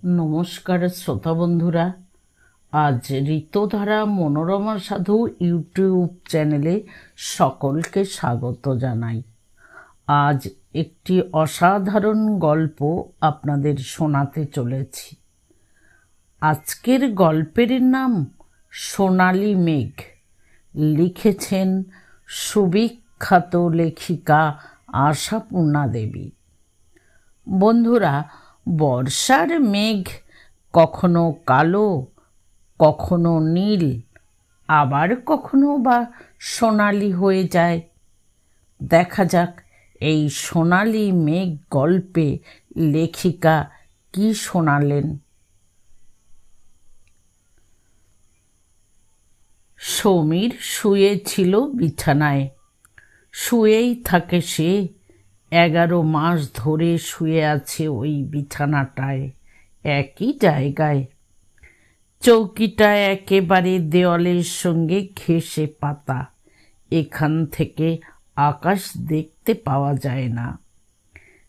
নমস্কার শ্রোতা বন্ধুরা, আজ ঋতুধারা মনোরমা সাধু ইউটিউব চ্যানেলে সকলকে স্বাগত জানাই। আজ একটি অসাধারণ গল্প আপনাদের শোনাতে চলেছি। আজকের গল্পের নাম সোনালী মেঘ। লিখেছেন সুবিখ্যাত লেখিকা আশাপূর্ণা দেবী। বন্ধুরা, বর্ষার মেঘ কখনো কালো, কখনো নীল, আবার কখনো বা সোনালি হয়ে যায়। দেখা যাক এই সোনালি মেঘ গল্পে লেখিকা কি শোনালেন। সমীর শুয়েছিল বিছানায়। শুয়েই থাকে সে। 11 মাস ধরে শুয়ে আছে ওই বিছানাটায়, একই জায়গায়। চৌকিটা একেবারে দেওয়ালের সঙ্গে ঘেঁষে পাতা। এখান থেকে আকাশ দেখতে পাওয়া যায় না।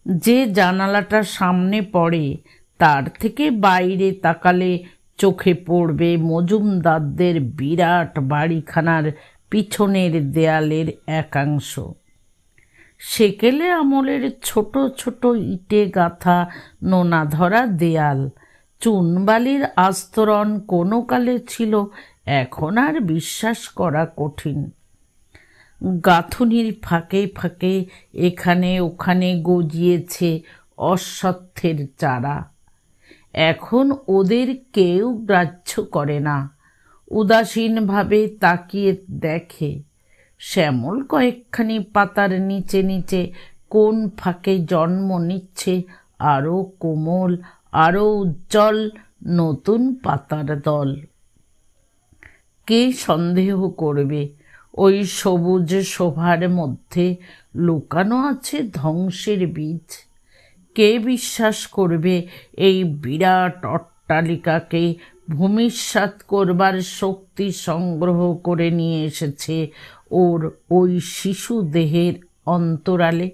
যে জানালাটা সামনে পড়ে তার থেকে বাইরে তাকালে চোখে পড়বে মজুমদারদের বিরাট বাড়িখানার পিছনের দেয়ালের একাংশ। সেকেলে আমলের ছোট ছোট ইটে গাঁথা নোনা ধরা দেয়াল, চুনবালির আস্তরণ কোনো কালে ছিল, এখন আর বিশ্বাস করা কঠিন। গাঁথুনির ফাঁকে ফাঁকে এখানে ওখানে গজিয়েছে অশ্বত্থের চারা। এখন ওদের কেউ গ্রাহ্য করে না, উদাসীনভাবে তাকিয়ে দেখে শ্যামল কয়েকখানি পাতার নিচে নিচে কোন ফাঁকে জন্ম নিচ্ছে আরও কোমল, আরও উজ্জ্বল নতুন পাতার দল। কে সন্দেহ করবে ওই সবুজ শোভার মধ্যে লুকানো আছে ধ্বংসের বীজ? কে বিশ্বাস করবে এই বিরাট অট্টালিকাকে ভূমিসাৎ করবার শক্তি সংগ্রহ করে নিয়ে এসেছে ওর ওই শিশু দেহের অন্তরালে?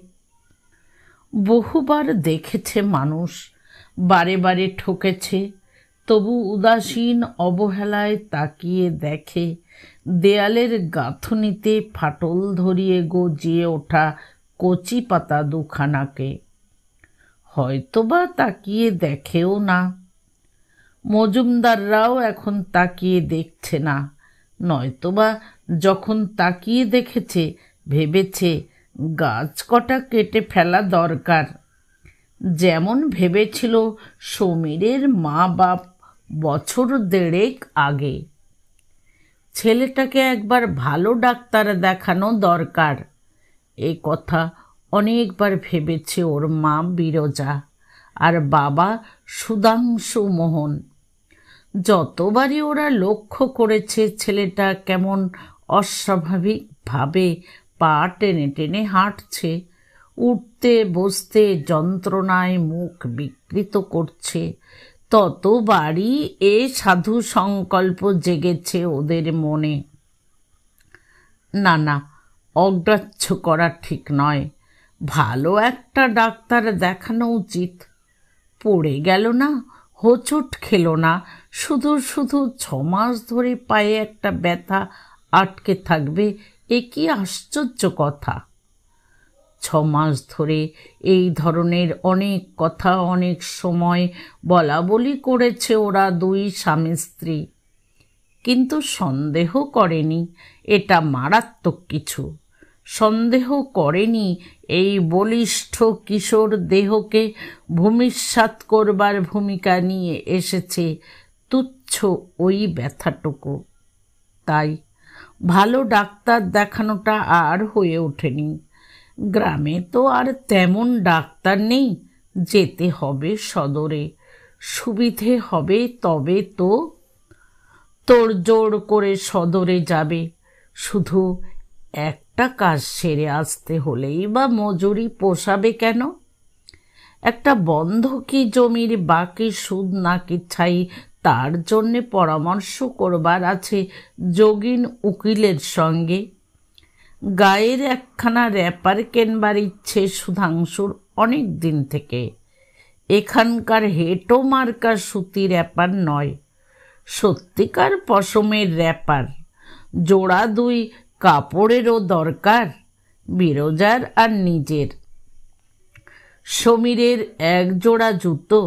বহুবার দেখেছে মানুষ, বারে বারে ঠকেছে, তবু উদাসীন অবহেলায় তাকিয়ে দেখে দেয়ালের গাঁথুনিতে ফাটল ধরিয়ে গজিয়ে ওঠা কচি পাতা দুখানাকে। হয়তোবা তাকিয়ে দেখেও না। মজুমদাররাও এখন তাকিয়ে দেখছে না, নয়তোবা যখন তাকিয়ে দেখেছে ভেবেছে গাছ কটা কেটে ফেলা দরকার। যেমন ভেবেছিল সমীরের মা বাপ বছর 1.5 আগে। ছেলেটাকে একবার ভালো ডাক্তার দেখানো দরকার, এ কথা অনেকবার ভেবেছে ওর মা বিরজা আর বাবা সুধাংশু মোহন। যতবারই ওরা লক্ষ্য করেছে ছেলেটা কেমন অস্বাভাবিকভাবে পা টেনে টেনে হাঁটছে, উঠতে বসতে যন্ত্রণায় মুখ বিকৃত করছে, ততবারই এ সাধু সংকল্প জেগেছে ওদের মনে। না না, অগ্রাহ্য করা ঠিক নয়, ভালো একটা ডাক্তার দেখানো উচিত। পড়ে গেল না, হোঁচট খেলো না, শুধু শুধু 6 মাস ধরে পায়ে একটা ব্যথা আটকে থাকবে, এ কি আশ্চর্য কথা। 6 মাস ধরে এই ধরনের অনেক কথা অনেক সময় বলা বলি করেছে ওরা দুই স্বামী স্ত্রী, কিন্তু সন্দেহ করেনি এটা মারাত্মক কিছু। সন্দেহ করেনি এই বলিষ্ঠ কিশোর দেহকে ভূমিসাৎ করবার ভূমিকা নিয়ে এসেছে তুচ্ছ ওই ব্যথাটুকু। তাই ভালো ডাক্তার দেখানোটা আর হয়ে ওঠেনি। গ্রামে তো আর তেমন ডাক্তার নেই, যেতে হবে সদরে। সুবিধে হবে তবে তো। তোড়জোড় করে সদরে যাবে, শুধু একটা কাজ সেরে আসতে হলেই বা মজুরি পোষাবে কেন? একটা বন্ধকি জমির বাকি সুদ নাকি ছাই, তার জন্যে পরামর্শ করবার আছে যোগিন উকিলের সঙ্গে। গায়ের একখানা র্যাপার কেনবার ইচ্ছে সুধাংশুর অনেক দিন থেকে। এখানকার হেঁটো মার্কা সুতি র্যাপার নয়, সত্যিকার পশমের র্যাপার। জোড়া 2 কাপড়েরও দরকার বিরজার আর নিজের। সমীরের 1 জোড়া জুতো,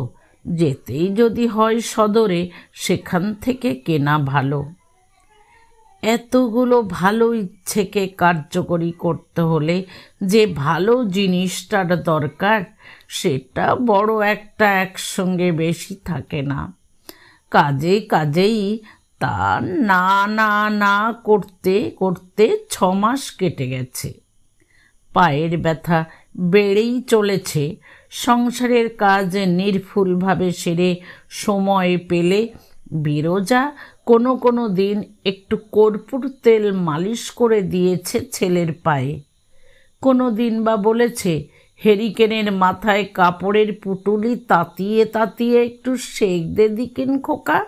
যেতেই যদি হয় সদরে, সেখান থেকে কেনা ভালো। এতগুলো ভালো ইচ্ছেকে কার্যকরী করতে হলে যে ভালো জিনিসটার দরকার, সেটা বড় একটা একসঙ্গে বেশি থাকে না। কাজেই তা না না না করতে করতে 6 মাস কেটে গেছে। পায়ের ব্যথা বেড়েই চলেছে। সংসারের কাজ নির্ভুলভাবে সেরে সময় পেলে বিরজা কোনো দিন একটু কর্পূর তেল মালিশ করে দিয়েছে ছেলের পায়ে। কোনো দিন বা বলেছে, হেরিকেনের মাথায় কাপড়ের পুটুলি তাতিয়ে তাতিয়ে একটু সেঁক দে দিকেন খোকা,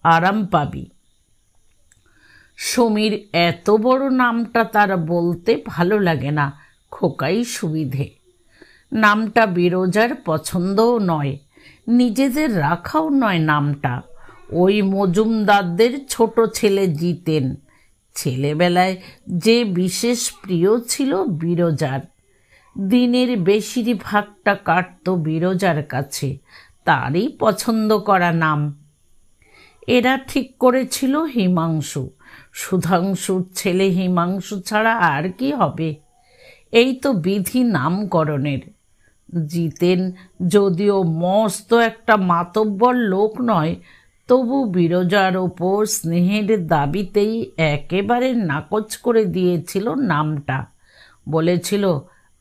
আরাম পাবি। সমীর এত বড় নামটা তার বলতে ভালো লাগে না, খোকাই সুবিধে। নামটা বিরজার পছন্দও নয়, নিজেদের রাখাও নয় নামটা। ওই মজুমদারদের ছোট ছেলে জিতেন ছেলেবেলায় যে বিশেষ প্রিয় ছিল বিরজার। দিনের বেশিরভাগটা কাটত বিরজার কাছে, তারই পছন্দ করা নাম। এরা ঠিক করেছিল হিমাংশু। সুধাংশুর ছেলে হিমাংশু ছাড়া আর কি হবে? এই তো বিধি নামকরণের। জিতেন যদিও মস্ত একটা মাতব্বর লোক নয়, তবু বিরজার ওপর স্নেহের দাবিতেই একেবারে নাকচ করে দিয়েছিল নামটা। বলেছিল,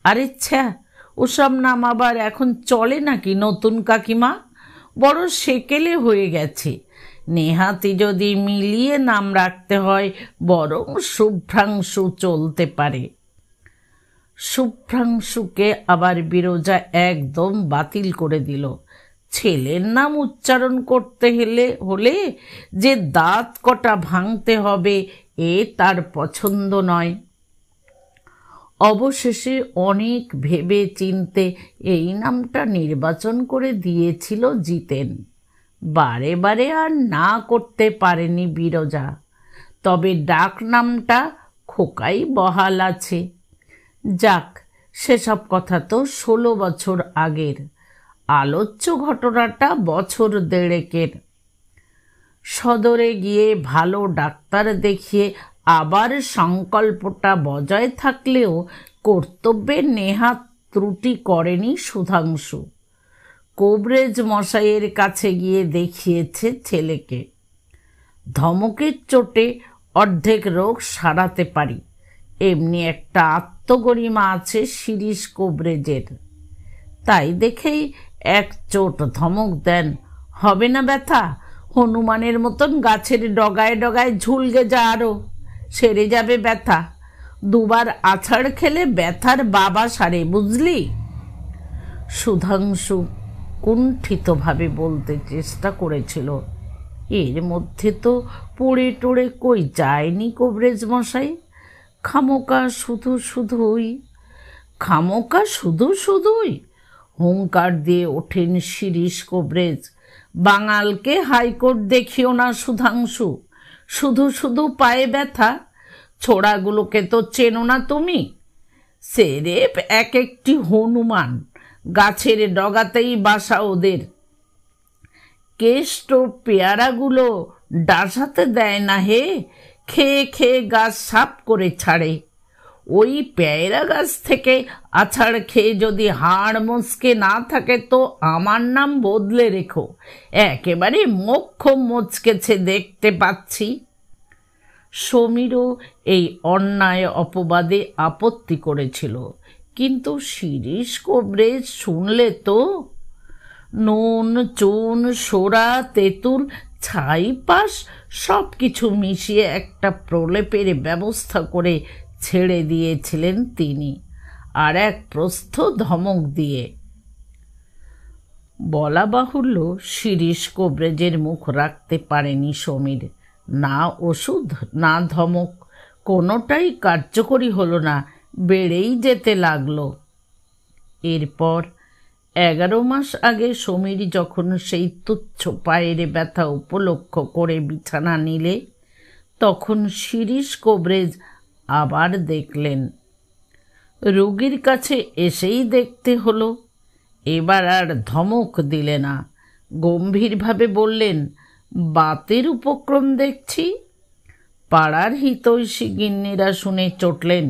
আরে ছ্যা, ওসব নাম আবার এখন চলে নাকি নতুন কাকিমা? বড় সেকেলে হয়ে গেছে। নেহাতি যদি মিলিয়ে নাম রাখতে হয়, বরং শুভ্রাংশু চলতে পারে। শুভ্রাংশুকে আবার বিরজা একদম বাতিল করে দিল। ছেলের নাম উচ্চারণ করতে হলে যে দাঁত কটা ভাঙতে হবে, এ তার পছন্দ নয়। অবশেষে অনেক ভেবে চিনতে এই নামটা নির্বাচন করে দিয়েছিল জিতেন। বারে বারে আর না করতে পারেনি বিরজা। তবে ডাক নামটা খোকাই বহাল আছে। যাক, সেসব কথা তো 16 বছর আগের। আলোচ্য ঘটনাটা বছর 1.5-এর। সদরে গিয়ে ভালো ডাক্তার দেখিয়ে আবার সংকল্পটা বজায় থাকলেও কর্তব্যে নেহাত ত্রুটি করেনি সুধাংশু। কবরেজ মশাইয়ের কাছে গিয়ে দেখিয়েছে ছেলেকে। ধমকের চোটে অর্ধেক রোগ সারাতে পারি, এমনি একটা আত্মগরিমা আছে শিরিষ কবরেজের। তাই দেখেই 1 চোট ধমক দেন, হবে না ব্যথা? হনুমানের মতন গাছের ডগায় ডগায় ঝুলগে যা, আরো সেরে যাবে ব্যথা। 2 বার আছাড় খেলে ব্যথার বাবা সারে, বুঝলি? সুধাংশু কুণ্ঠিতভাবে বলতে চেষ্টা করেছিল, এর মধ্যে তো পড়ে টড়ে কই যায়নি কবরেজ মশাই। খামোকা শুধুই হুঙ্কার দিয়ে ওঠেন শিরিষ কবরেজ। বাঙালকে হাইকোর্ট দেখিও না সুধাংশু, শুধু পায়ে ব্যথা। ছোড়াগুলোকে তো চেনো না তুমি। সেরেপ এক একটি হনুমান, গাছের ডগাতেই বাসা ওদের। কেষ্ট পেয়ারাগুলো ডাসাতে দেয় না হে, খেয়ে খেয়ে গাছ সাপ করে ছাড়ে। ওই পেয়ারা গাছ থেকে আছাড় খেয়ে যদি হাড় মুচকে না থাকে তো আমার নাম বদলে রেখো, একেবারে মোক্ষম মুচকেছে দেখতে পাচ্ছি। সমীরও এই অন্যায় অপবাদে আপত্তি করেছিল, কিন্তু শিরিষ কবরেজ শুনলে তো। নুন, চুন, সোরা, তেঁতুল, ছাই পাশ সব কিছু মিশিয়ে একটা প্রলেপের ব্যবস্থা করে ছেড়ে দিয়েছিলেন তিনি, আর এক প্রস্থ ধমক দিয়ে। বলা বাহুল্য, শিরিষ কবরেজের মুখ রাখতে পারেনি সমীর। না ওষুধ না ধমক, কোনোটাই কার্যকরী হলো না, বেড়েই যেতে লাগলো। এরপর 11 মাস আগে সমীর যখন সেই তুচ্ছ পায়ের ব্যথা উপলক্ষ করে বিছানা নিলে, তখন শিরিষ কবরেজ আবার দেখলেন। রোগীর কাছে এসেই দেখতে হলো। এবার আর ধমক দিলে না, গম্ভীরভাবে বললেন, বাতের উপক্রম দেখছি। পাড়ার হিতৈষী গিন্নিরা শুনে চটলেন,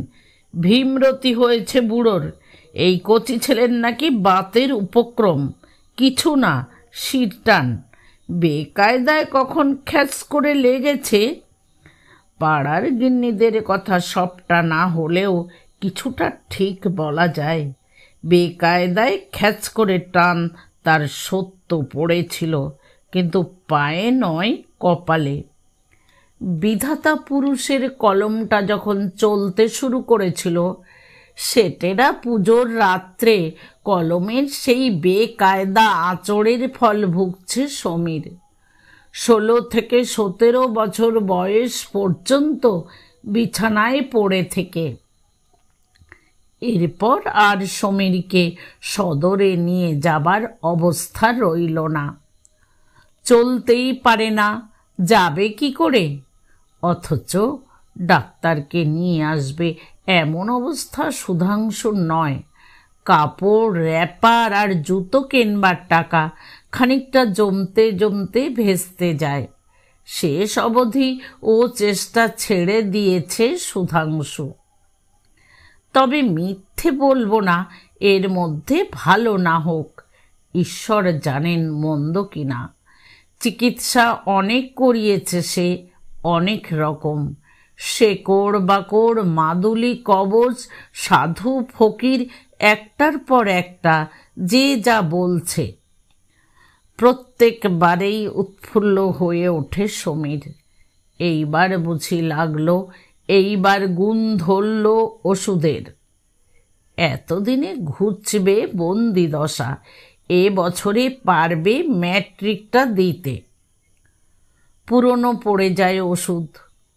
ভীমরতি হয়েছে বুড়োর, এই কচি ছেলের নাকি বাতের উপক্রম, কিছু না, শিরটান, বেকায়দায় কখন খ্যাচ করে লেগেছে। পাড়ার গিন্নিদের কথা সবটা না হলেও কিছুটা ঠিক বলা যায়। বেকায়দায় খ্যাচ করে টান তার সত্য পড়েছিল, কিন্তু পায়ে নয়, কপালে। বিধাতা পুরুষের কলমটা যখন চলতে শুরু করেছিল, সেটেরা পুজোর রাত্রে কলমের সেই বেকায়দা আঁচড়ের ফল ভুগছে সমীর। 16 থেকে 17 বছর বয়স পর্যন্ত বিছানায় পড়ে থেকে। এরপর আর সমীরকে সদরে নিয়ে যাবার অবস্থা রইল না। চলতেই পারে না, যাবে কি করে? অথচ ডাক্তারকে নিয়ে আসবে এমন অবস্থা সুধাংশুর নয়। কাপড়, র্যাপার আর জুতো কেনবার টাকা খানিকটা জমতে জমতে ভেস্তে যায়। শেষ অবধি ও চেষ্টা ছেড়ে দিয়েছে সুধাংশু। তবে মিথ্যে বলবো না, এর মধ্যে ভালো না হোক, ঈশ্বর জানেন মন্দ কিনা। চিকিৎসা অনেক করিয়েছে সে, অনেক রকম, শেকড় বাকড়, মাদুলি, কবচ, সাধু ফকির, একটার পর একটা যে যা বলছে। প্রত্যেকবারেই উৎফুল্ল হয়ে ওঠে সমীর। এইবার বুঝি লাগলো, এইবার গুণ ধরল ওষুধের। এতদিনে ঘুচবে বন্দি দশা, এ বছরে পারবে ম্যাট্রিকটা দিতে। পুরনো পড়ে যায় ওষুধ,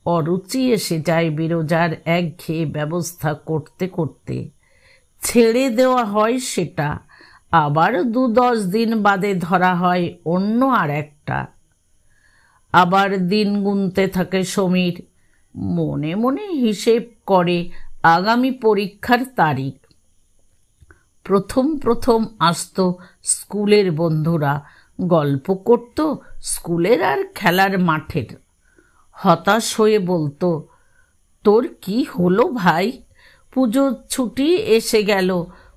অরুচি এসে যায় বিরোজার একঘেয়ে ব্যবস্থা করতে করতে। ছেড়ে দেওয়া হয় সেটা, আবার 2-10 দিন বাদে ধরা হয় অন্য আর একটা। আবার দিন গুনতে থাকে সমীর, মনে মনে হিসেব করে আগামী পরীক্ষার তারিখ। প্রথম প্রথম আসতো স্কুলের বন্ধুরা, গল্প করত স্কুলের আর খেলার মাঠের। হতাশ হয়ে বলতো, তোর কি হলো ভাই, পুজোর ছুটি এসে গেল,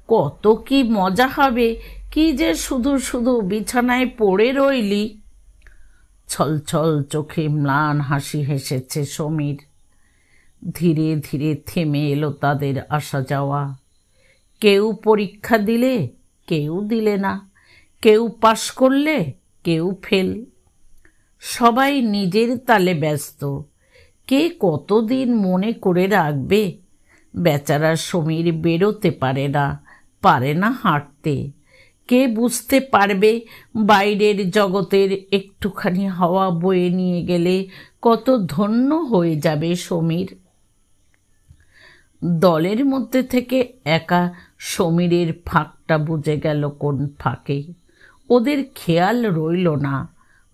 কত কি মজা হবে, কি যে শুধু শুধু বিছানায় পড়ে রইলি। ছলছল চোখে ম্লান হাসি হেসেছে সমীর। ধীরে ধীরে থেমে এলো তাদের আসা যাওয়া। কেউ পরীক্ষা দিলে, কেউ দিলে না, কেউ পাশ করলে, কেউ ফেল। সবাই নিজের তালে ব্যস্ত। কে কতদিন মনে করে রাখবে? বেচারা সমীর বেরোতে পারে না হাঁটতে। কে বুঝতে পারবে বাইরের জগতের একটুখানি হাওয়া বয়ে নিয়ে গেলে কত ধন্য হয়ে যাবে সমীর। দলের মধ্যে থেকে একা সমীরের ফাঁকটা বুঝে গেল কোন ফাঁকে। ওদের খেয়াল রইল না।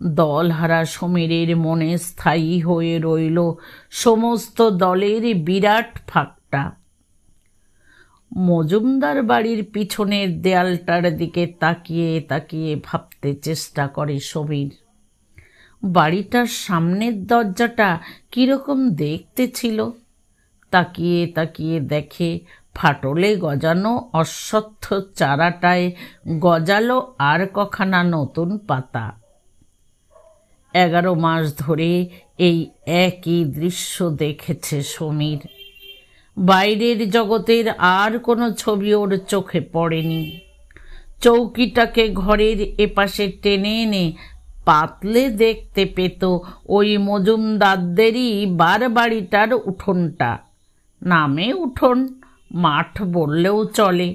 দলহারা সমীরের মনে স্থায়ী হয়ে রইল সমস্ত দলের বিরাট ফাঁকটা। মজুমদার বাড়ির পিছনের দেয়ালটার দিকে তাকিয়ে তাকিয়ে ভাবতে চেষ্টা করে সমীর। বাড়িটার সামনের দরজাটা কিরকম দেখতে ছিল। তাকিয়ে তাকিয়ে দেখে ফাটলে গজানো অশ্বত্থ চারাটায় গজালো আর কখানা নতুন পাতা। 11 মাস ধরে এই একই দৃশ্য দেখেছে সমীর। বাইরের জগতের আর কোনো ছবি ওর চোখে পড়েনি। চৌকিটাকে ঘরের এপাশে টেনে এনে পাতলে দেখতে পেত ওই মজুমদারদেরই বারবাড়িটার উঠোনটা। নামে উঠোন, মাঠ বললেও চলে।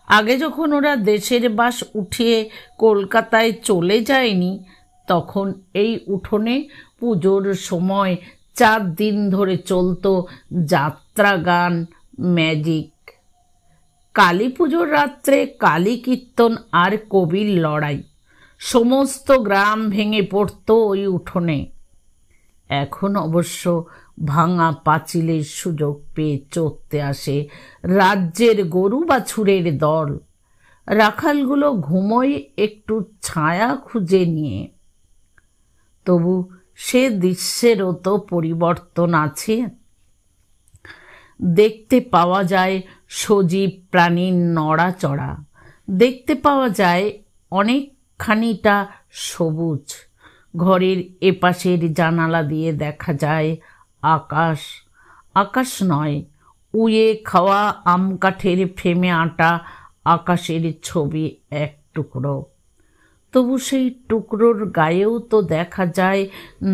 আগে যখন ওরা দেশের বাস উঠিয়ে কলকাতায় চলে যায়নি, তখন এই উঠোনে পুজোর সময় 4 দিন ধরে চলত যাত্রা গান, ম্যাজিক। কালী পুজোর রাত্রে কালী কীর্তন আর কবির লড়াই, সমস্ত গ্রাম ভেঙে পড়ত ওই উঠোনে। এখন অবশ্য ভাঙা পাঁচিলের সুযোগ পেয়ে চড়তে আসে রাজ্যের গরু বাছুরের দল। রাখালগুলো ঘুমোয় একটু ছায়া খুঁজে নিয়ে। তবু সে দৃশ্যেরও তো পরিবর্তন আছে। দেখতে পাওয়া যায় সজীব প্রাণীর নড়াচড়া, দেখতে পাওয়া যায় অনেকখানিটা সবুজ। ঘরের এপাশের জানালা দিয়ে দেখা যায় আকাশ। আকাশ নয়, উয়ে খাওয়া আম কাঠের ফ্রেমে আঁটা আকাশের ছবি এক টুকরো। তবু সেই টুকরোর গায়েও তো দেখা যায়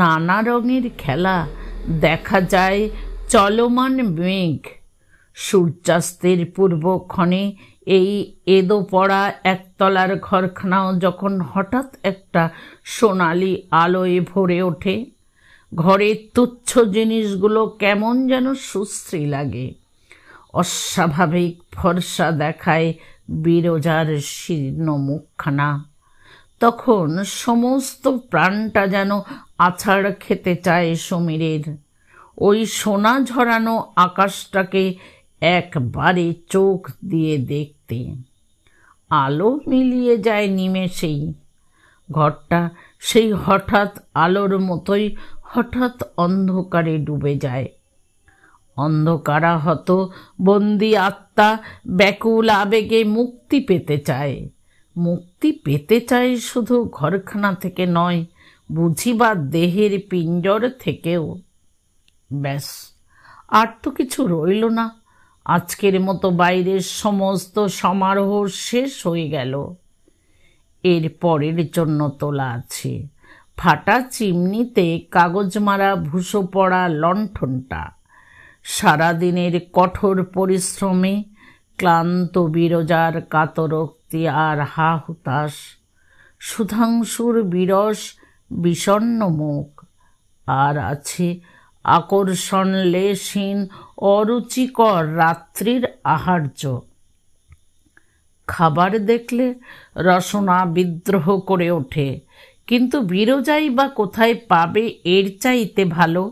নানা রঙের খেলা, দেখা যায় চলমান মেঘ। সূর্যাস্তের পূর্বক্ষণে এই এদো পড়া একতলার ঘরখানাও যখন হঠাৎ একটা সোনালি আলোয় ভরে ওঠে, ঘরের তুচ্ছ জিনিসগুলো কেমন যেন সুশ্রী লাগে। অস্বাভাবিক ফর্সা দেখায় বিরজার শীর্ণ মুখখানা। তখন সমস্ত প্রাণটা যেন আছাড় খেতে চায় সমীরের। ওই সোনা ঝরানো আকাশটাকে একবারে চোখ দিয়ে দেখতে। আলো মিলিয়ে যায় নিমেষেই। ঘরটা সেই হঠাৎ আলোর মতোই হঠাৎ অন্ধকারে ডুবে যায়। অন্ধকারাহত বন্দি আত্মা ব্যাকুল আবেগে মুক্তি পেতে চায়। মুক্তি পেতে চায় শুধু ঘরখানা থেকে নয়, বুঝিবার দেহের পিঞ্জর থেকেও। ব্যাস, আর তো কিছু রইল না। আজকের মতো বাইরের সমস্ত সমারোহ শেষ হয়ে গেল। এর পরের জন্য তোলা আছে ফাটা চিমনিতে কাগজ মারা ভুসো পড়া লণ্ঠনটা। সারাদিনের কঠোর পরিশ্রমে ক্লান্ত বিরজার কাতরোক্তি আর হা হুতাশ, সুধাংশুর বিরস বিষণ্ণ মুখ, আর আছে আকর্ষণ লেশহীন অরুচিকর রাত্রির আহার্য। খাবার দেখলে রসনা বিদ্রোহ করে ওঠে, কিন্তু বিরজাই বা কোথায় পাবে এর চাইতে ভালো?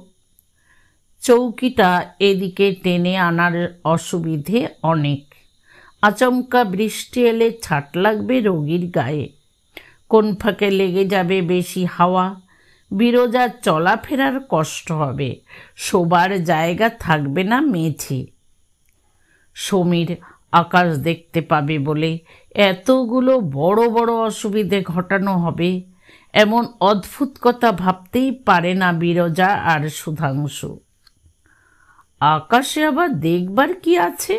চৌকিটা এদিকে টেনে আনার অসুবিধে অনেক। আচমকা বৃষ্টি এলে ছাট লাগবে রোগীর গায়ে, কোন ফাঁকে লেগে যাবে বেশি হাওয়া, বিরজার চলাফেরার কষ্ট হবে, শোবার জায়গা থাকবে না মেঝে। সমীর আকাশ দেখতে পাবে বলে এতগুলো বড় বড় অসুবিধে ঘটানো হবে, এমন অদ্ভুত কথা ভাবতেই পারে না বিরজা আর সুধাংশু। আকাশে আবার দেখবার কি আছে?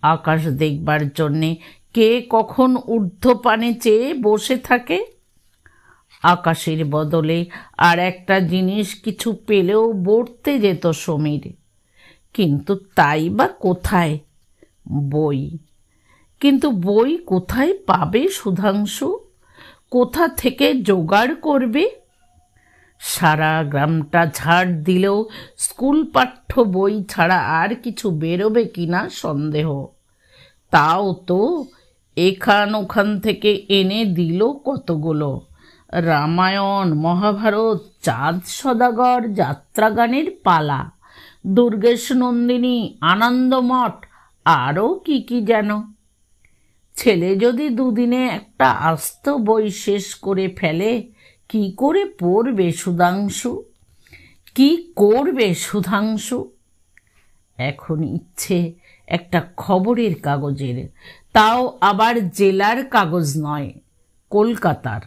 আকাশ দেখবার জন্যে কে কখন ঊর্ধ্বপানে চেয়ে বসে থাকে? আকাশের বদলে আর একটা জিনিস কিছু পেলেও বর্তে যেত সমীর, কিন্তু তাই বা কোথায়? বই। কিন্তু বই কোথায় পাবে সুধাংশু? কোথা থেকে জোগাড় করবে? সারা গ্রামটা ঝাড় দিলেও স্কুল পাঠ্য বই ছাড়া আর কিছু বেরোবে কিনা সন্দেহ। তাও তো এখান ওখান থেকে এনে দিল কতগুলো। রামায়ণ, মহাভারত, চাঁদ সদাগর, যাত্রাগানের পালা, দুর্গেশ নন্দিনী, আনন্দমঠ, আরও কি কি যেন। ছেলে যদি দুদিনে একটা আস্ত বই শেষ করে ফেলে, কি করে পড়বে সুধাংশু? কি করবে সুধাংশু? এখন ইচ্ছে একটা খবরের কাগজের, তাও আবার জেলার কাগজ নয়, কলকাতার।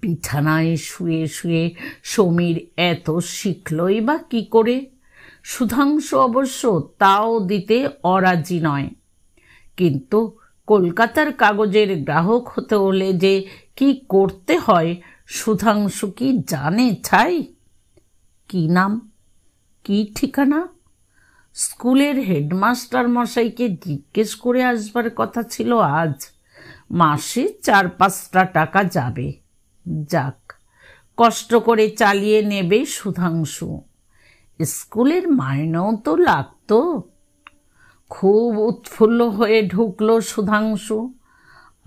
বিছানায় শুয়ে শুয়ে সমীর এত শিখলই বা কি করে? সুধাংশু অবশ্য তাও দিতে অরাজি নয়। কিন্তু কলকাতার কাগজের গ্রাহক হতে হলে যে কি করতে হয় সুধাংশু কি জানে ছাই? কি নাম, কি ঠিকানা? স্কুলের হেডমাস্টার মশাইকে জিজ্ঞেস করে আসবার কথা ছিল আজ। মাসে 4-5টা টাকা যাবে। যাক, কষ্ট করে চালিয়ে নেবে সুধাংশু। স্কুলের মাইনেও তো লাগতো। খুব উৎফুল্ল হয়ে ঢুকল সুধাংশু।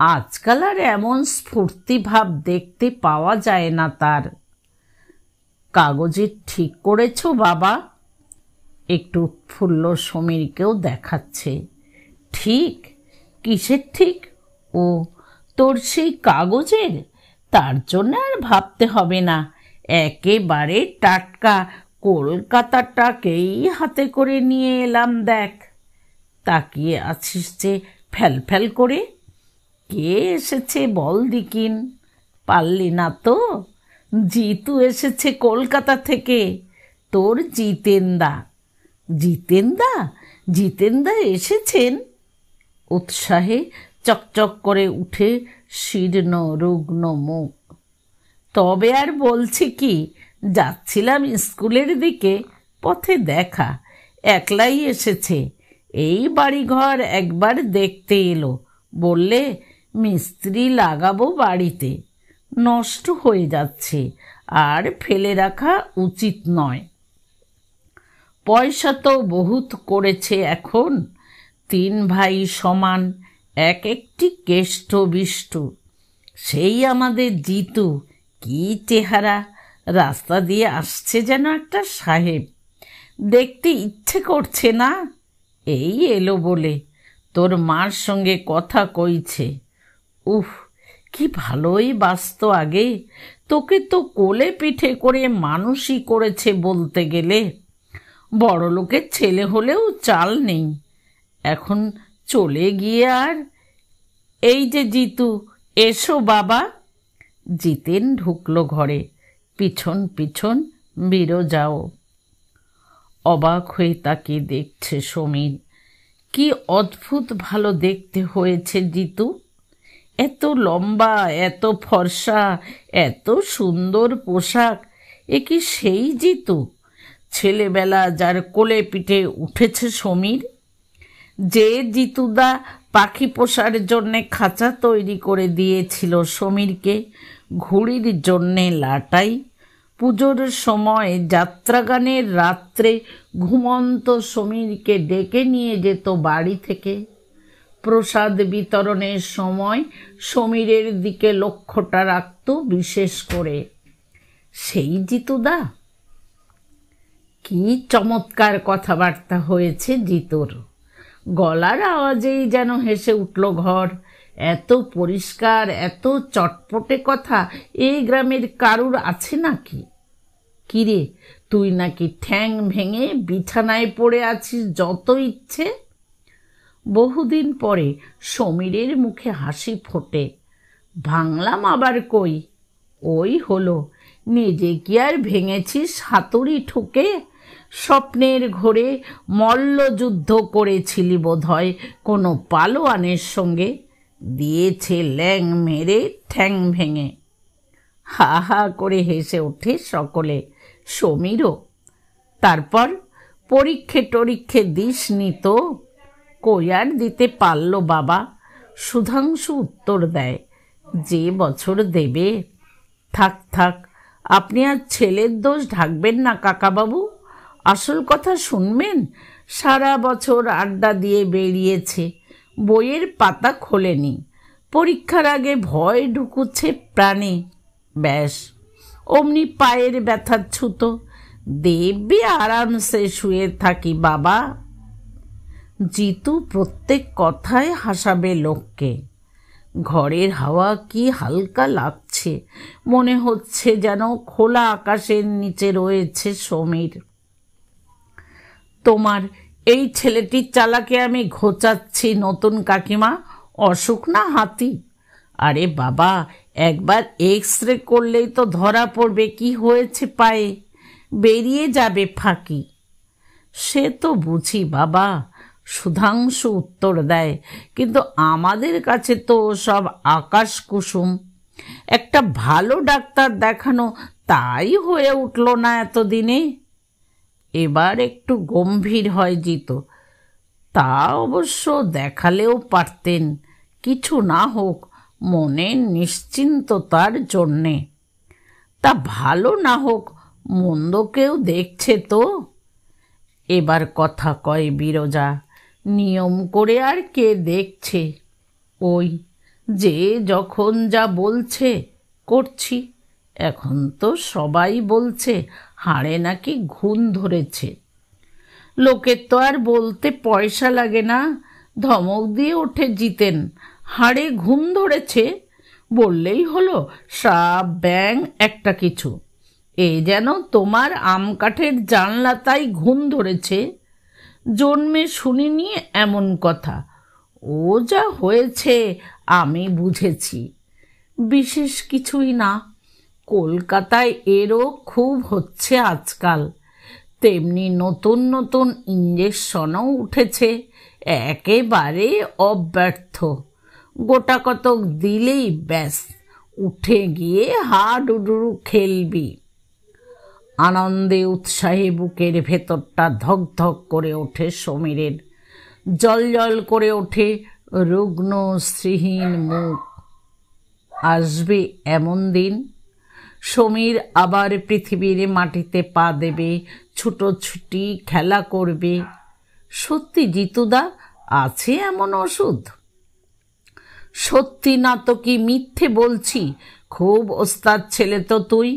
আজকাল আর এমন স্ফূর্তিভাব দেখতে পাওয়া যায় না তার। কাগজে ঠিক করেছ বাবা? একটু উৎফুল্ল সমীরকেও দেখাচ্ছে। ঠিক? কিসের ঠিক? ও, তোর সেই কাগজের? তার জন্য আর ভাবতে হবে না, একেবারে টাটকা কলকাতাটাকেই হাতে করে নিয়ে এলাম। দেখ, তাকিয়ে আছিস যে ফ্যাল ফ্যাল করে। কে এসেছে বল দিকিন? পারলি না তো? জিতু এসেছে কলকাতা থেকে, তোর জিতেনদা। জিতেনদা? জিতেনদা এসেছেন? উৎসাহে চকচক করে উঠে শীর্ণ রুগ্ন মুখ। তবে আর বলছি কি, যাচ্ছিলাম স্কুলের দিকে, পথে দেখা, একলাই এসেছে। এই বাড়িঘর একবার দেখতে এলো, বললে মিস্ত্রি লাগাবো বাড়িতে, নষ্ট হয়ে যাচ্ছে, আর ফেলে রাখা উচিত নয়। পয়সা তো বহুত করেছে এখন, 3 ভাই সমান, এক একটি কেষ্ট বিষ্টু। সেই আমাদের জিতু, কি চেহারা, রাস্তা দিয়ে আসছে যেন একটা সাহেব। দেখতে ইচ্ছে করছে না? এই এলো বলে তোর মার সঙ্গে কথা কইছে। উফ, কি ভালোই বাসত আগে, তোকে তো কোলে পিঠে করে মানুষই করেছে বলতে গেলে। বড় লোকের ছেলে হলেও চাল নেই, এখন চলে গিয়ে আর। এই যে জিতু, এসো বাবা। জিতেন ঢুকলো ঘরে, পিছন পিছন বিরোজাও। অবাক হয়ে তাকে দেখছে সমীর। কি অদ্ভুত ভালো দেখতে হয়েছে জিতু, এত লম্বা, এত ফর্সা, এত সুন্দর পোশাক। এ কি সেই জিতু ছেলেবেলা যার কোলে পিঠে উঠেছে সমীর? যে জিতুদা পাখি পোষার জন্যে খাঁচা তৈরি করে দিয়েছিল সমীরকে, ঘুড়ির জন্যে লাটাই, পুজোর সময় যাত্রাগানের রাত্রে ঘুমন্ত সমীরকে ডেকে নিয়ে যেত বাড়ি থেকে, প্রসাদ বিতরণের সময় সমীরের দিকে লক্ষ্যটা রাখত বিশেষ করে। সেই জিতুদা। কি চমৎকার কথাবার্তা হয়েছে জিতুর, গলার আওয়াজেই যেন হেসে উঠল ঘর। এত পরিষ্কার, এত চটপটে কথা এই গ্রামের কারুর আছে নাকি? কিরে, তুই নাকি ঠ্যাং ভেঙে বিছানায় পড়ে আছিস যত ইচ্ছে? বহুদিন পরে সমীরের মুখে হাসি ফোটে। ভাঙলাম আবার কই? ওই হলো, নিজে কি আর ভেঙেছিস হাতুড়ি ঠুকে? স্বপ্নের ঘোরে মল্লযুদ্ধ করেছিলি বোধহয় কোনো পালোয়ানের সঙ্গে, দিয়েছে ল্যাং মেরে ঠ্যাং ভেঙে। হা হা করে হেসে ওঠে সকলে, সমীরও। তারপর পরীক্ষে টরীক্ষে দিস নি তো? কই আর দিতে পারল বাবা? সুধাংশু উত্তর দেয়, যে বছর দেবে। থাক থাক, আপনি আর ছেলের দোষ ঢাকবেন না কাকাবাবু, আসল কথা শুনবেন। সারা বছর আড্ডা দিয়ে বেরিয়েছে, বইয়ের পাতা খোলেনি, পরীক্ষার আগে ভয় ঢুকুচ্ছে প্রাণে। ব্যাস, অমনি পায়ের ব্যথার ছুতো, দেবী আরামসে শুয়ে থাকি বাবা। জিতু প্রত্যেক কথায় হাসাবে লোককে। ঘরের হাওয়া কি হালকা লাগছে, মনে হচ্ছে যেন খোলা আকাশের নিচে রয়েছে সমীর। তোমার এই ছেলেটির চালাকে আমি ঘোচাচ্ছি নতুন কাকিমা, অসুখ না হাতি। আরে বাবা, একবার এক্স-রে করলেই তো ধরা পড়বে কি হয়েছে পায়ে, বেরিয়ে যাবে ফাঁকি। সে তো বুঝি বাবা, সুধাংশু উত্তর দেয়, কিন্তু আমাদের কাছে তো সব আকাশ কুসুম। একটা ভালো ডাক্তার দেখানো তাই হয়ে উঠল না এতদিনে। এবার একটু গম্ভীর হয় জিতু। তা অবশ্য দেখালেও পারতেন, কিছু না হোক মনের নিশ্চিন্ততার জন্যে। তা ভালো না হোক, মন্দ কেউ দেখছে তো। এবার কথা কয় বিরোজা, নিয়ম করে আর কে দেখছে? ওই যে যখন যা বলছে করছি। এখন তো সবাই বলছে হাড়ে নাকি ঘুণ ধরেছে। লোকের তো আর বলতে পয়সা লাগে না, ধমক দিয়ে ওঠে জিতেন, হাড়ে ঘুম ধরেছে বললেই হলো সাপ ব্যাং একটা কিছু। এ যেন তোমার আম কাঠের জানলা তাই ঘুম ধরেছে। জন্মে শুনিনি এমন কথা। ও যা হয়েছে আমি বুঝেছি, বিশেষ কিছুই না। কলকাতায় এরও খুব হচ্ছে আজকাল। তেমনি নতুন নতুন ইঞ্জেকশনও উঠেছে, একেবারে অব্যর্থ। গোটা কতক দিলেই ব্যাস উঠে গিয়ে হাডুডুরু খেলবি। আনন্দে উৎসাহে বুকের ভেতরটা ধক ধক করে ওঠে সমীরের, জল জল করে ওঠে রুগ্ন শ্রীহীন মুখ। আসবে এমন দিন, সমীর আবার পৃথিবীর মাটিতে পা দেবে, ছুটোছুটি খেলা করবে। সত্যি জিতুদা, আছে এমন ওষুধ? সত্যি না তো কি মিথ্যে বলছি? খুব ওস্তাদ ছেলে তো তুই।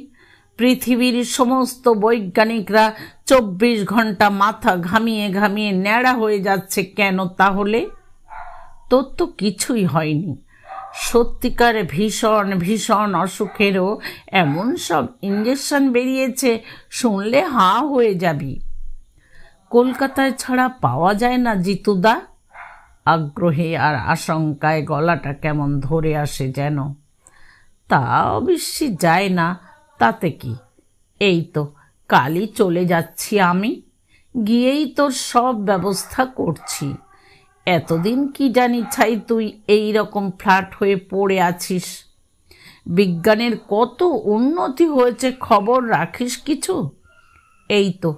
পৃথিবীর সমস্ত বৈজ্ঞানিকরা 24 ঘন্টা মাথা ঘামিয়ে ঘামিয়ে ন্যাড়া হয়ে যাচ্ছে কেন তাহলে? তোর তো কিছুই হয়নি। সত্যিকার ভীষণ ভীষণ অসুখেরও এমন সব ইঞ্জেকশন বেরিয়েছে, শুনলে হাঁ হয়ে যাবি। কলকাতায় ছাড়া পাওয়া যায় না জিতুদা? আগ্রহে আর আশঙ্কায় গলাটা কেমন ধরে আসে যেন। তা অবশ্যই যায় না, তাতে কি? এই তো কালই চলে যাচ্ছি আমি, গিয়েই তোর সব ব্যবস্থা করছি। এতদিন কি জানি ছাই তুই এই রকম ফ্ল্যাট হয়ে পড়ে আছিস। বিজ্ঞানের কত উন্নতি হয়েছে খবর রাখিস কিছু? এই তো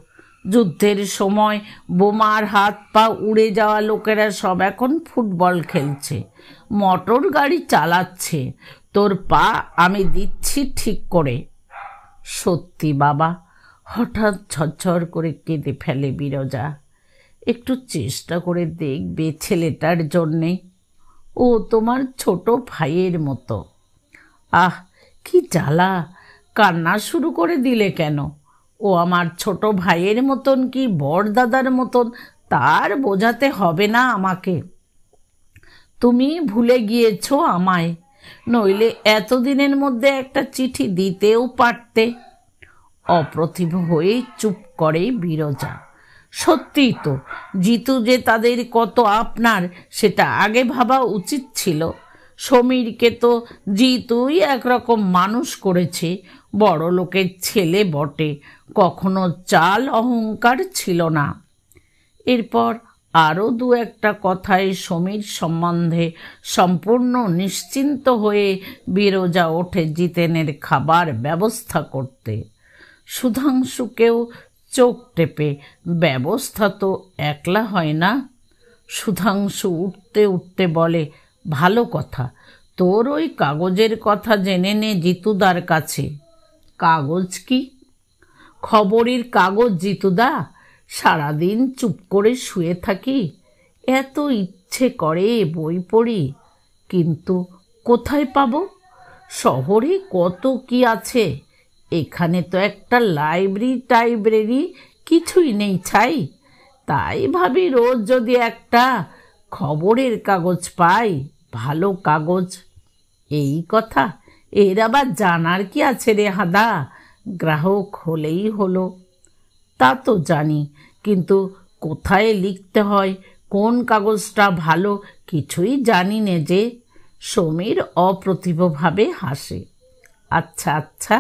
যুদ্ধের সময় বোমার হাত পা উড়ে যাওয়া লোকেরা সব এখন ফুটবল খেলছে, মোটর গাড়ি চালাচ্ছে। তোর পা আমি দিচ্ছি ঠিক করে। সত্যি বাবা, হঠাৎ ঝরঝর করে কেঁদে ফেলে বিরজা। একটু চেষ্টা করে দেখবে ছেলেটার জন্যে, ও তোমার ছোট ভাইয়ের মতো। আহ কি জ্বালা, কান্না শুরু করে দিলে কেন? ও আমার ছোট ভাইয়ের মতন কি বড়দাদার মতন তার বোঝাতে হবে না আমাকে। তুমি ভুলে গিয়েছো আমায়, নইলে এতদিনের মধ্যে একটা চিঠি দিতেও পারতে। অপ্রতিভ হয়ে চুপ করে বিরজা। সত্যিই তো, জিতু যে তাদের কত আপনার সেটা আগে ভাবা উচিত ছিল। সমীরকে তো জিতুই একরকম মানুষ করেছে, বড় লোকের ছেলে বটে, কখনো চাল অহংকার ছিল না। এরপর আরও দু একটা কথায় সমীর সম্বন্ধে সম্পূর্ণ নিশ্চিন্ত হয়ে বিরজা ওঠে জিতেনের খাবার ব্যবস্থা করতে। সুধাংশুকেও চোখ টেপে, ব্যবস্থা তো একলা হয় না। সুধাংশু উঠতে উঠতে বলে, ভালো কথা, তোর ওই কাগজের কথা জেনে নে জিতুদার কাছে। কাগজ কি? খবরের কাগজ জিতুদা। সারাদিন চুপ করে শুয়ে থাকি, এত ইচ্ছে করে বই পড়ি, কিন্তু কোথায় পাবো? শহরে কত কি আছে, এখানে তো একটা লাইব্রেরি কিছুই নেই ছাই। তাই ভাবি রোজ যদি একটা খবরের কাগজ পাই, ভালো কাগজ। এই কথা, এর আবার জানার কি আছে রে হাদা, গ্রাহক হলেই হলো। তা তো জানি, কিন্তু কোথায় লিখতে হয়, কোন কাগজটা ভালো, কিছুই জানি নে যে। সমীর অপ্রতিভভাবে হাসে। আচ্ছা আচ্ছা,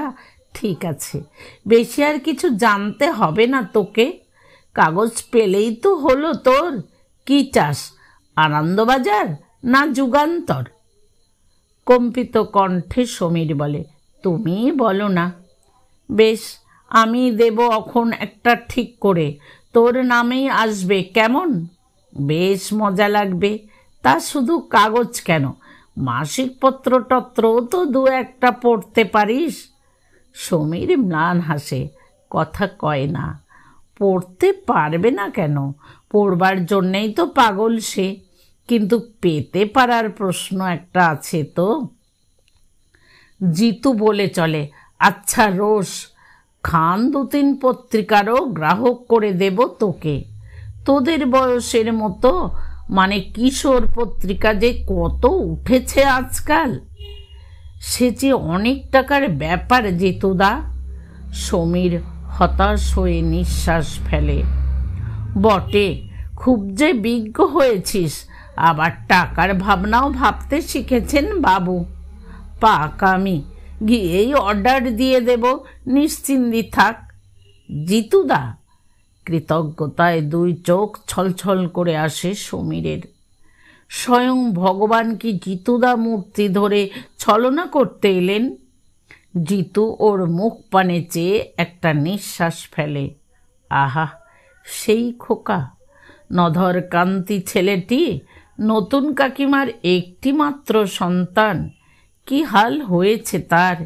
ঠিক আছে, বেশি আর কিছু জানতে হবে না তোকে, কাগজ পেলেই তো হলো তোর। কি চাস, আনন্দবাজার না যুগান্তর? কম্পিত কণ্ঠে সমীর বলে, তুমি বলো না। বেশ, আমি দেব এখন একটা ঠিক করে, তোর নামেই আসবে, কেমন? বেশ মজা লাগবে। তা শুধু কাগজ কেন, মাসিক পত্রটত্রও তো দু একটা পড়তে পারিস। সমীর ম্লান হাসে, কথা কয় না। পড়তে পারবে না কেন? পড়বার জন্যেই তো পাগল সে। কিন্তু পেতে পারার প্রশ্ন একটা আছে তো। জিতু বলে চলে, আচ্ছা রোশ, খান 2-3 পত্রিকারও গ্রাহক করে দেব তোকে। তোদের বয়সের মতো, মানে কিশোর পত্রিকা যে কত উঠেছে আজকাল, সে যে অনেক টাকার ব্যাপার জিতুদা। সমীর হতাশ হয়ে নিঃশ্বাস ফেলে। বটে, খুব যে বিজ্ঞ হয়েছিস, আবার টাকার ভাবনাও ভাবতে শিখেছেন বাবু। পাকামি, গিয়েই অর্ডার দিয়ে দেব, নিশ্চিন্তি থাক। জিতুদা, কৃতজ্ঞতায় 2 চোখ ছলছল করে আসে সমীরের। স্বয়ং ভগবান কি জিতুদা মূর্তি ধরে ছলনা করতে এলেন? জিতু ওর মুখ পানে চেয়ে একটা নিঃশ্বাস ফেলে। আহা, সেই খোকা, নধর কান্তি ছেলেটি, নতুন কাকিমার একটি মাত্র সন্তান। কি হাল হয়েছে তার,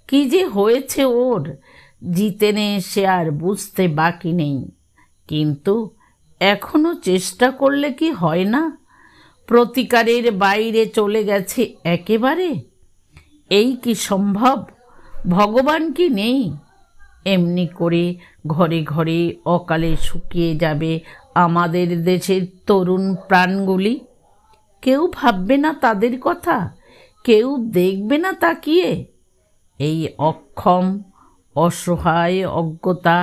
কি যে হয়েছে ওর, জিতেনে সে আর বুঝতে বাকি নেই। কিন্তু এখনো চেষ্টা করলে কি হয় না? প্রতিকারের বাইরে চলে গেছে একেবারে। এই কি সম্ভব? ভগবান কি নেই? এমনি করে ঘরে ঘরে অকালে শুকিয়ে যাবে আমাদের দেশের তরুণ প্রাণগুলি। কেউ ভাববে না তাদের কথা, কেউ দেখবে না তাকিয়ে। এই অক্ষম, অসহায়, অজ্ঞতা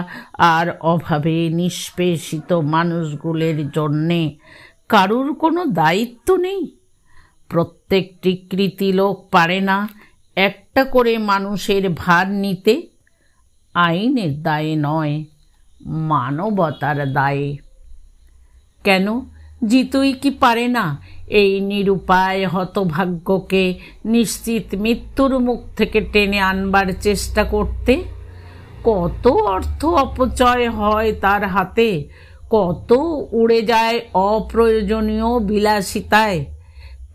আর অভাবে নিষ্পেষিত মানুষগুলোর জন্যে কারুর কোনো দায়িত্ব নেই। প্রত্যেকটি কৃতি লোক পারে না একটা করে মানুষের ভার নিতে। আইনের দায়ে নয়, মানবতার দায়ে। কেন, জিতুই কি পারে না এই নিরুপায় হতভাগ্যকে নিশ্চিত মৃত্যুর মুখ থেকে টেনে আনবার চেষ্টা করতে? কত অর্থ অপচয় হয় তার হাতে, কত উড়ে যায় অপ্রয়োজনীয় বিলাসিতায়।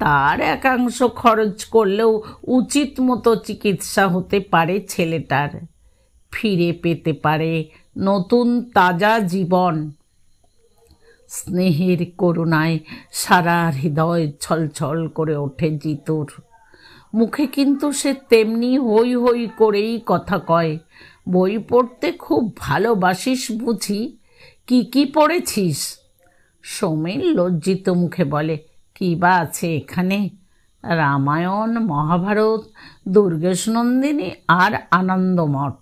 তার একাংশ খরচ করলেও উচিত মতো চিকিৎসা হতে পারে ছেলেটার, ফিরে পেতে পারে নতুন তাজা জীবন। স্নেহের করুণায় সারা হৃদয় ছলছল করে ওঠে জিতুর। মুখে কিন্তু সে তেমনি হই হই করেই কথা কয়। বই পড়তে খুব ভালোবাসিস বুঝি? কি কি পড়েছিস? সমীর লজ্জিত মুখে বলে, কি বা আছে এখানে? রামায়ণ, মহাভারত, দুর্গেশনন্দিনী আর আনন্দমঠ।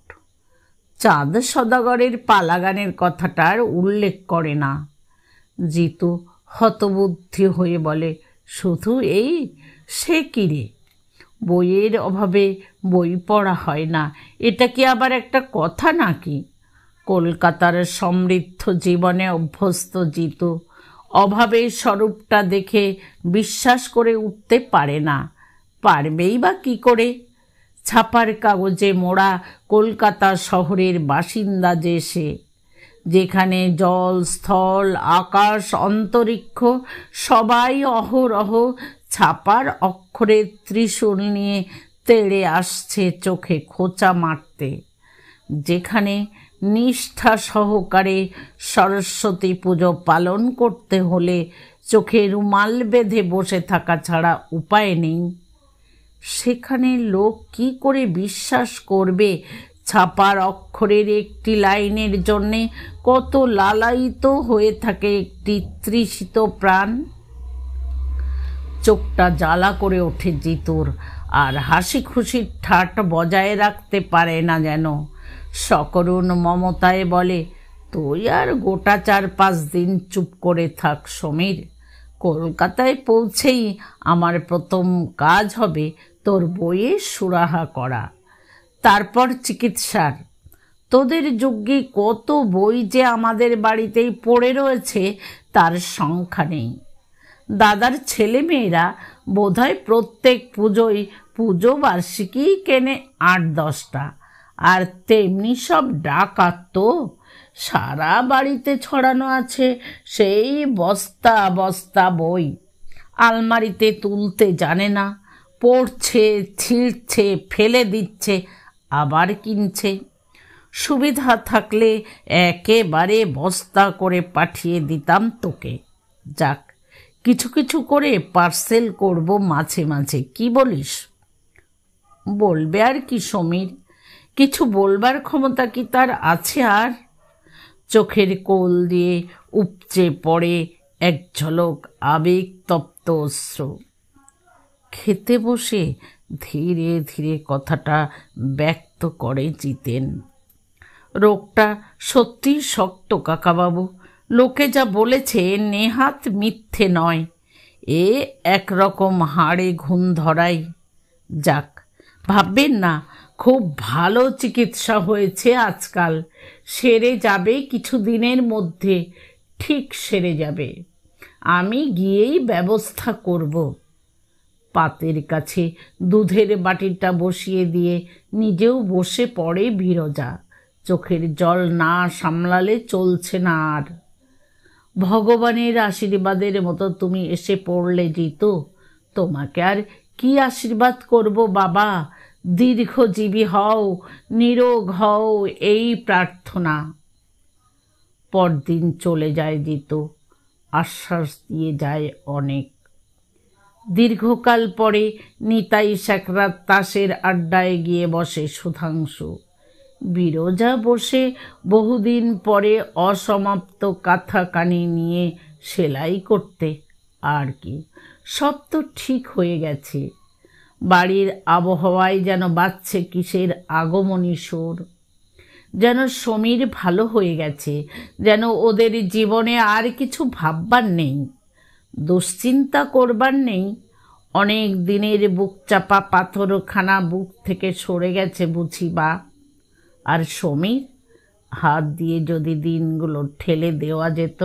চাঁদ সদাগরের পালাগানের কথাটার উল্লেখ করে না। জিতু হতবুদ্ধি হয়ে বলে, শুধু এই? সে কি রে, বইয়ের অভাবে বই পড়া হয় না, এটা কি আবার একটা কথা নাকি? কলকাতার সমৃদ্ধ জীবনে অভ্যস্ত জিতু অভাবের স্বরূপটা দেখে বিশ্বাস করে উঠতে পারে না। পারবেই বা কি করে? ছাপার কাগজে মোড়া কলকাতা শহরের বাসিন্দা যে সে, যেখানে জল, স্থল, আকাশ, অন্তরিক্ষ সবাই অহরহ ছাপার অক্ষরে ত্রিশূল নিয়ে তেড়ে আসছে চোখে খোঁচা মারতে, যেখানে নিষ্ঠা সহকারে সরস্বতী পুজো পালন করতে হলে চোখে রুমাল বেঁধে বসে থাকা ছাড়া উপায় নেই, সেখানে লোক কি করে বিশ্বাস করবে ছাপার অক্ষরের একটি লাইনের জন্যে কত লালায়িত হয়ে থাকে একটি তৃষিত প্রাণ? চোখটা জ্বালা করে ওঠে জিতুর, আর হাসি খুশির ঠাট বজায় রাখতে পারে না যেন। সকরুণ মমতায় বলে, তুই আর গোটা 4-5 দিন চুপ করে থাক সমীর। কলকাতায় পৌঁছেই আমার প্রথম কাজ হবে তোর বইয়ের সুরাহা করা, তারপর চিকিৎসার। তোদের যজ্ঞে কত বই যে আমাদের বাড়িতেই পড়ে রয়েছে তার সংখ্যা নেই। দাদার ছেলে মেয়েরা বোধহয় প্রত্যেক পুজোয় পুজো বার্ষিকী কেনে 8-10টা, আর তেমনি সব ডাকাত তো সারা বাড়িতে ছড়ানো আছে সেই বস্তা বস্তা বই। আলমারিতে তুলতে জানে না, পড়ছে, ছিঁড়ছে, ফেলে দিচ্ছে, আবার কিনছে। সুবিধা থাকলে একেবারে বস্তা করে পাঠিয়ে দিতাম তোকে। যাক, কিছু কিছু করে পার্সেল করব মাঝে মাঝে, কি বলিস? বলবে আর কি সমীর, কিছু বলবার ক্ষমতা কি তার আছে আর? চোখের কোল দিয়ে উপচে পড়ে এক ঝলক আবেগ তপ্ত অশ্রু। খেতে বসে ধীরে ধীরে কথাটা ব্যক্ত করে জিতেন। রোগটা সত্যি শক্ত কাকাবাবু, লোকে যা বলেছে নেহাত মিথ্যে নয়, এ একরকম হাড়ে ঘুণ ধরাই। যাক, ভাববেন না, খুব ভালো চিকিৎসা হয়েছে আজকাল, সেরে যাবে কিছু দিনের মধ্যে, ঠিক সেরে যাবে। আমি গিয়েই ব্যবস্থা করব। পাতের কাছে দুধের বাটিটা বসিয়ে দিয়ে নিজেও বসে পড়ে বিরজা। চোখের জল না সামলালে চলছে না আর। ভগবানের আশীর্বাদের মতো তুমি এসে পড়লে জিতু, তোমাকে আর কি আশীর্বাদ করব বাবা? দীর্ঘজীবী হও, নিরোগ হও, এই প্রার্থনা। পরদিন চলে যায় জিতু, আশ্বাস দিয়ে যায় অনেক। দীর্ঘকাল পরে নিতাই সাকরাত তাসের আড্ডায় গিয়ে বসে সুধাংশু। বিরজা বসে বহুদিন পরে অসমাপ্ত কাঁথা কানি নিয়ে সেলাই করতে। আর কি, সব তো ঠিক হয়ে গেছে। বাড়ির আবহাওয়ায় যেন বাজছে কিসের আগমনী সুর। যেন সমীর ভালো হয়ে গেছে, যেন ওদের জীবনে আর কিছু ভাববার নেই, দুশ্চিন্তা করবার নেই। অনেক দিনের বুক চাপা পাথরখানা বুক থেকে সরে গেছে বুঝি বা। আর সমীর, হাত দিয়ে যদি দিনগুলো ঠেলে দেওয়া যেত।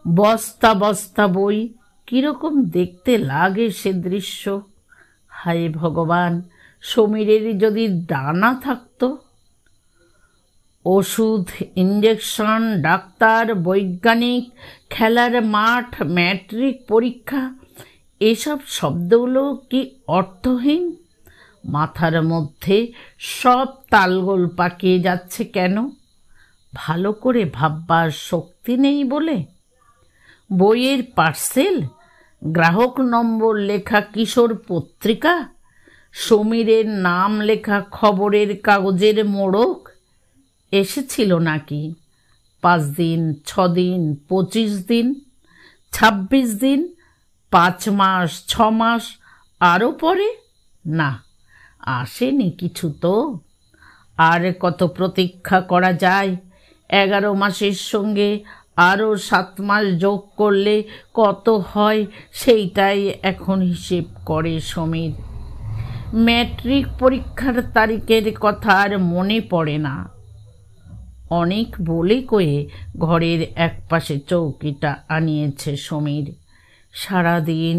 বস্তা বস্তা বই, কিরকম দেখতে লাগে সে দৃশ্য। হায় ভগবান, সমীরের যদি ডানা থাকতো। ওষুধ, ইঞ্জেকশন, ডাক্তার, বৈজ্ঞানিক, খেলার মাঠ, ম্যাট্রিক পরীক্ষা, এসব শব্দগুলো কি অর্থহীন? মাথার মধ্যে সব তালগোল পাকিয়ে যাচ্ছে কেন? ভালো করে ভাববার শক্তি নেই বলে? বইয়ের পার্সেল, গ্রাহক নম্বর লেখা কিশোর পত্রিকা, সমীরের নাম লেখা খবরের কাগজের মোড়ক এসেছিল নাকি? 5 দিন, 6 দিন, 25 দিন, 26 দিন, 5 মাস, 6 মাস, আরও পরে? না, আসেনি কিছু তো। আর কত প্রতীক্ষা করা যায়? 11 মাসের সঙ্গে আরও 7 মাস যোগ করলে কত হয়, সেইটাই এখন হিসেব করে সমীর। ম্যাট্রিক পরীক্ষার তারিখের কথা আর মনে পড়ে না। অনেক বলে কয়ে ঘরের একপাশে চৌকিটা আনিয়েছে সমীর। সারাদিন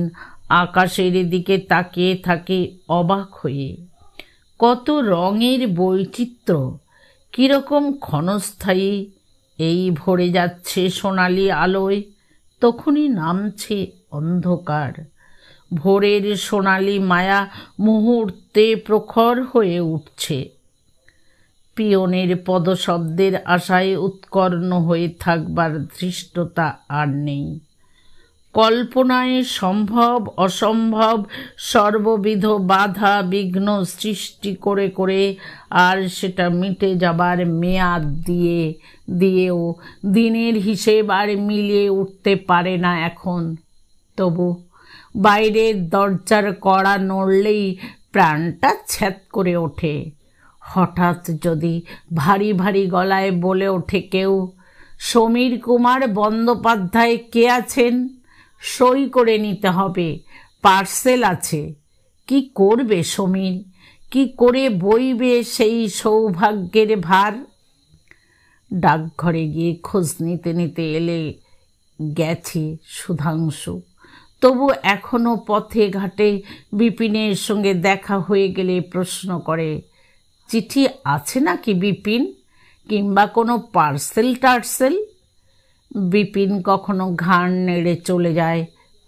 আকাশের দিকে তাকিয়ে থাকে অবাক হয়ে। কত রঙের বৈচিত্র্য, কীরকম ক্ষণস্থায়ী। এই ভরে যাচ্ছে সোনালি আলোয়, তখনই নামছে অন্ধকার। ভোরের সোনালি মায়া মুহূর্তে প্রখর হয়ে উঠছে। পিয়নের পদশব্দের আশায় উৎকর্ণ হয়ে থাকবার ধৃষ্টতা আর নেই। কল্পনায় সম্ভব অসম্ভব সর্ববিধ বাধা বিঘ্ন সৃষ্টি করে করে আর সেটা মিটে যাবার মেয়াদ দিয়েও দিনের হিসেব আর মিলিয়ে উঠতে পারে না এখন। তবু বাইরের দরজার কড়া নড়লেই প্রাণটা ছ্যাঁত করে ওঠে। হঠাৎ যদি ভারী ভারী গলায় বলে ওঠে কেউ, সমীর কুমার বন্দ্যোপাধ্যায় কে আছেন? সই করে নিতে হবে, পার্সেল আছে। কি করবে সমীর? কি করে বইবে সেই সৌভাগ্যের ভার? ডাকঘরে গিয়ে খোঁজ নিতে নিতে এলে গেছে সুধাংশু। তবু এখনো পথে ঘাটে বিপিনের সঙ্গে দেখা হয়ে গেলে প্রশ্ন করে, চিঠি আছে নাকি বিপিন? কিংবা কোনো পার্সেল টার্সেল? বিপিন কখনো ঘাড় নেড়ে চলে যায়,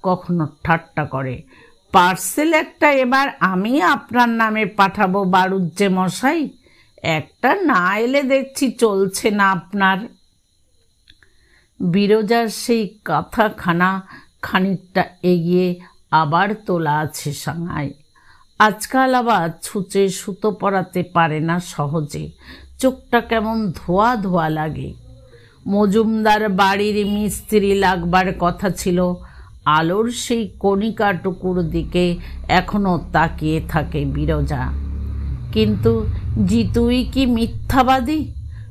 কখনো ঠাট্টা করে, পার্সেল একটা এবার আমি আপনার নামে পাঠাবো বাড়ুজ্জে মশাই, একটা না এলে দেখছি চলছে না আপনার। বিরজার সেই কাঁথাখানা খানিকটা এগিয়ে আবার তোলা আছে সাঙায়। আজকাল আবার ছুঁচে সুতো পরাতে পারে না সহজে, চোখটা কেমন ধোয়া ধোয়া লাগে। মজুমদার বাড়ির মিস্ত্রি লাগবার কথা ছিল। আলোর সেই কণিকাটুকুর দিকে এখনো তাকিয়ে থাকে বিরজা। কিন্তু জিতুই কি মিথ্যাবাদী?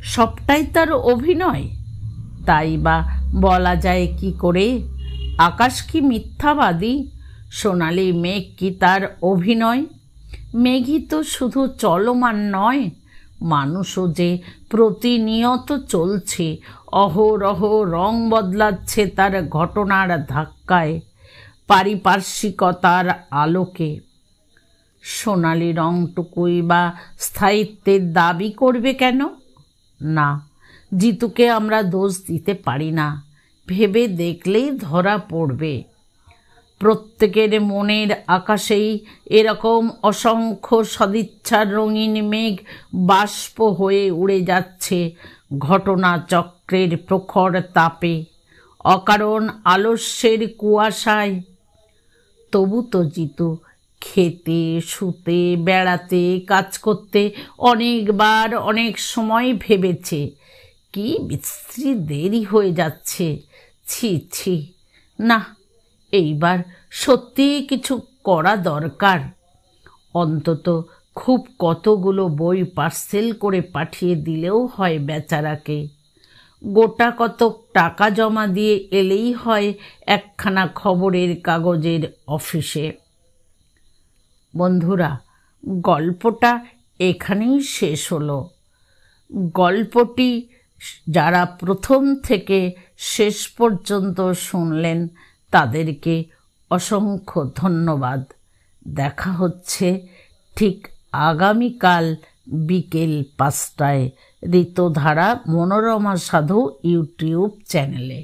সবটাই তার অভিনয়। তাই বা বলা যায় কি করে? আকাশ কি মিথ্যাবাদী? সোনালি মেঘ কি তার অভিনয়? মেঘই তো শুধু চলমান নয়, মানুষও যে প্রতিনিয়ত চলছে, অহরহ রং বদলাচ্ছে তার ঘটনার ধাক্কায়, পারিপার্শ্বিকতার আলোকে। সোনালি রংটুকুই বা স্থায়িত্বের দাবি করবে কেন? না, জিতুকে আমরা দোষ দিতে পারি না। ভেবে দেখলেই ধরা পড়বে। প্রত্যেকের মনের আকাশেই এরকম অসংখ্য সদিচ্ছার রঙিন মেঘ বাষ্প হয়ে উড়ে যাচ্ছে ঘটনা চক্রের প্রখর তাপে, অকারণ আলস্যের কুয়াশায়। তবু তো জিতু খেতে, শুতে, বেড়াতে, কাজ করতে অনেকবার অনেক সময় ভেবেছে, কি বিশ্রী দেরি হয়ে যাচ্ছে, ছি ছি। না, এইবার সত্যিই কিছু করা দরকার। অন্তত খুব কতগুলো বই পার্সেল করে পাঠিয়ে দিলেও হয় বেচারাকে। গোটা কতক টাকা জমা দিয়ে এলেই হয় একখানা খবরের কাগজের অফিসে। বন্ধুরা, গল্পটা এখানেই শেষ হলো। গল্পটি যারা প্রথম থেকে শেষ পর্যন্ত শুনলেন তাদেরকে অসংখ্য ধন্যবাদ। দেখা হচ্ছে ঠিক আগামীকাল বিকেল 5টায় ঋতুধারা মনোরমা সাধু ইউটিউব চ্যানেলে।